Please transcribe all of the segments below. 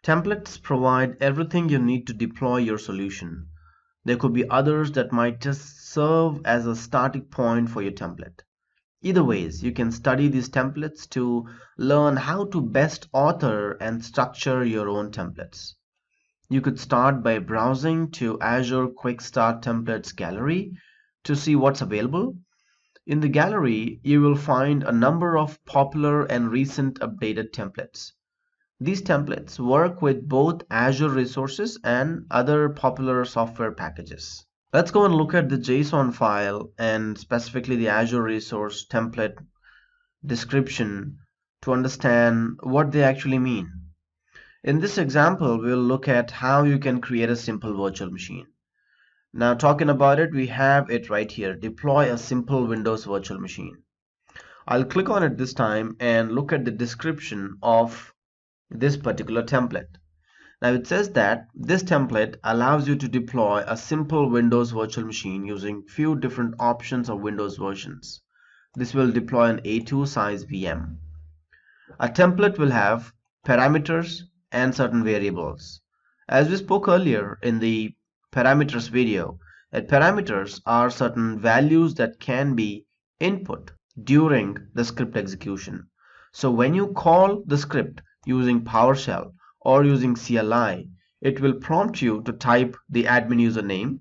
Templates provide everything you need to deploy your solution. There could be others that might just serve as a starting point for your template. Either ways, you can study these templates to learn how to best author and structure your own templates. You could start by browsing to Azure Quick Start Templates Gallery to see what's available. In the gallery, you will find a number of popular and recent updated templates. These templates work with both Azure resources and other popular software packages. Let's go and look at the JSON file and specifically the Azure resource template description to understand what they actually mean. In this example, we'll look at how you can create a simple virtual machine. Now, talking about it, we have it right here. Deploy a simple Windows virtual machine. I'll click on it this time and look at the description of this particular template. Now it says that this template allows you to deploy a simple Windows virtual machine using few different options of Windows versions. This will deploy an A2 size VM. A template will have parameters and certain variables. As we spoke earlier in the parameters video, that parameters are certain values that can be input during the script execution. So when you call the script using PowerShell or using CLI, it will prompt you to type the admin username,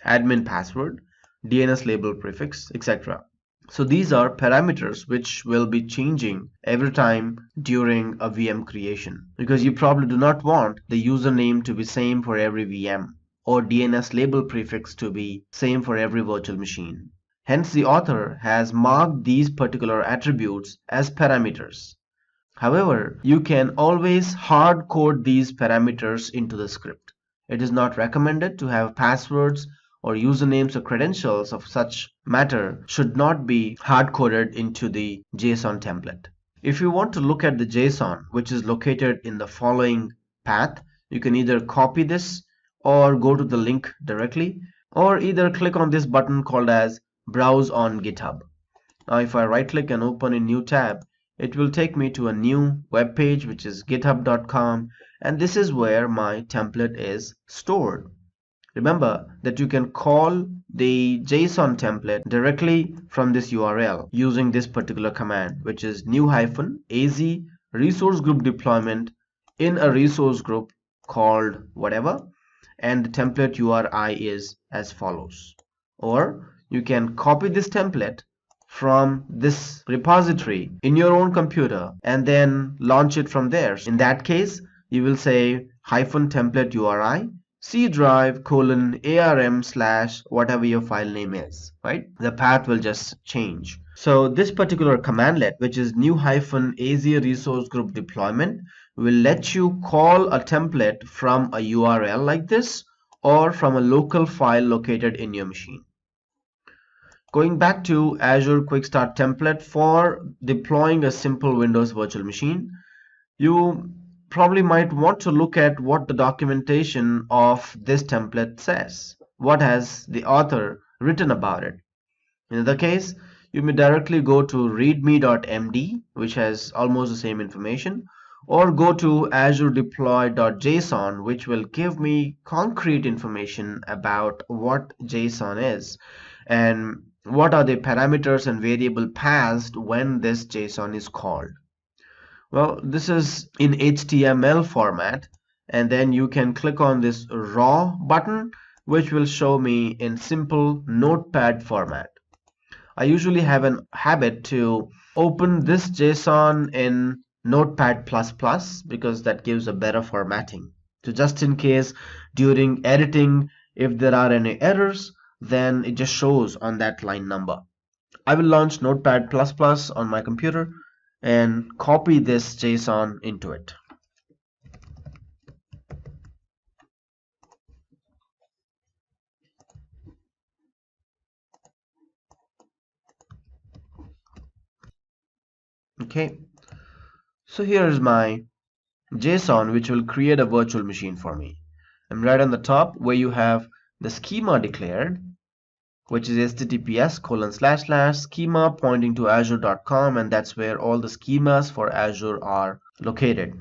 admin password, DNS label prefix, etc. So these are parameters which will be changing every time during a VM creation, because you probably do not want the username to be same for every VM or DNS label prefix to be same for every virtual machine. Hence the author has marked these particular attributes as parameters. However, you can always hard code these parameters into the script. It is not recommended to have passwords or usernames or credentials of such matter should not be hard coded into the JSON template. If you want to look at the JSON, which is located in the following path, you can either copy this or go to the link directly, or either click on this button called as Browse on GitHub. Now if I right click and open a new tab, it will take me to a new web page, which is github.com, and this is where my template is stored. Remember that you can call the JSON template directly from this URL using this particular command, which is new-az resource group deployment in a resource group called whatever, and the template URI is as follows. Or you can copy this template from this repository in your own computer and then launch it from there. In that case, you will say -template URI C drive :ARM/ whatever your file name is, right? The path will just change. So this particular commandlet, which is new-az resource group deployment, will let you call a template from a URL like this or from a local file located in your machine. Going back to Azure Quick Start template for deploying a simple Windows virtual machine, you probably might want to look at what the documentation of this template says. What has the author written about it? In the case, you may directly go to readme.md, which has almost the same information, or go to azure deploy.json, which will give me concrete information about what JSON is and what are the parameters and variable passed when this JSON is called. Well, this is in HTML format, and then you can click on this raw button, which will show me in simple notepad format. I usually have a habit to open this JSON in Notepad++ because that gives a better formatting. So just in case during editing, if there are any errors, then it just shows on that line number. I will launch Notepad++ on my computer and copy this JSON into it. Okay, so here is my JSON, which will create a virtual machine for me. And right on the top where you have the schema declared, which is https://schema pointing to azure.com, and that's where all the schemas for Azure are located.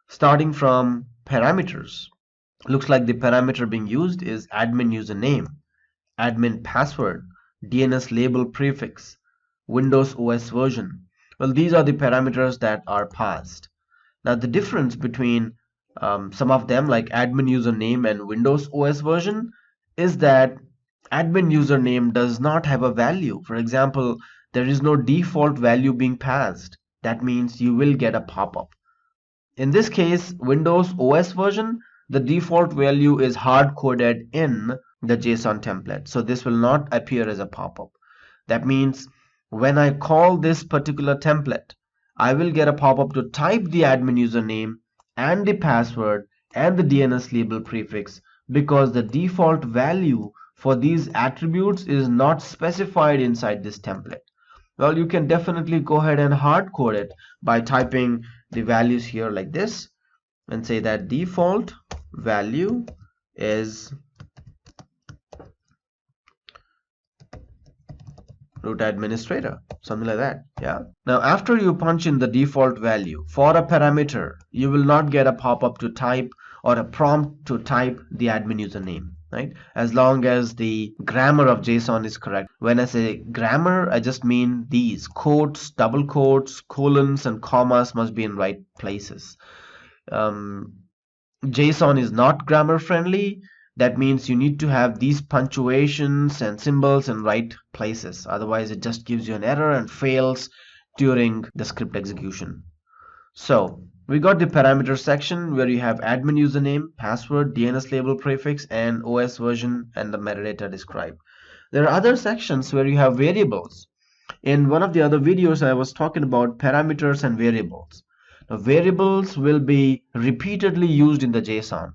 starting from parameters. Looks like the parameter being used is admin username, admin password, DNS label prefix, Windows OS version. Well, these are the parameters that are passed. Now, the difference between some of them, like admin username and Windows OS version, is that admin username does not have a value. For example, there is no default value being passed. That means you will get a pop-up. In this case, Windows OS version, the default value is hard-coded in the JSON template. So this will not appear as a pop-up. That means when I call this particular template, I will get a pop-up to type the admin username and the password and the DNS label prefix, because the default value for these attributes is not specified inside this template. Well, you can definitely go ahead and hard code it by typing the values here like this and say that default value is root administrator, something like that. Yeah. Now, after you punch in the default value for a parameter, you will not get a pop-up to type or a prompt to type the admin username, right? As long as the grammar of JSON is correct. When I say grammar, I just mean these quotes, double quotes, colons, and commas must be in right places. JSON is not grammar friendly. That means you need to have these punctuations and symbols in right places. Otherwise, it just gives you an error and fails during the script execution. So we got the parameter section where you have admin username, password, DNS label prefix, and OS version and the metadata described. There are other sections where you have variables. In one of the other videos, I was talking about parameters and variables. Now, variables will be repeatedly used in the JSON.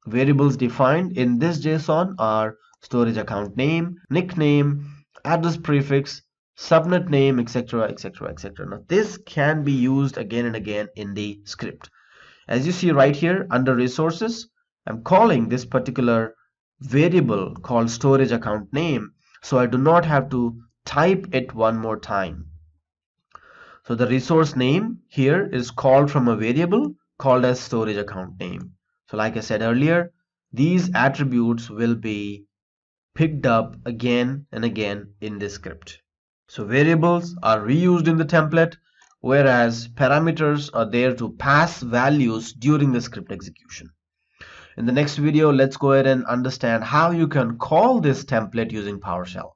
Variables defined in this JSON are storage account name, nickname, address prefix, subnet name, etc., etc., etc. Now, this can be used again and again in the script. As you see right here under resources, I'm calling this particular variable called storage account name, so I do not have to type it one more time. So the resource name here is called from a variable called as storage account name. So like I said earlier, these attributes will be picked up again and again in this script. So variables are reused in the template, whereas parameters are there to pass values during the script execution. In the next video, let's go ahead and understand how you can call this template using PowerShell.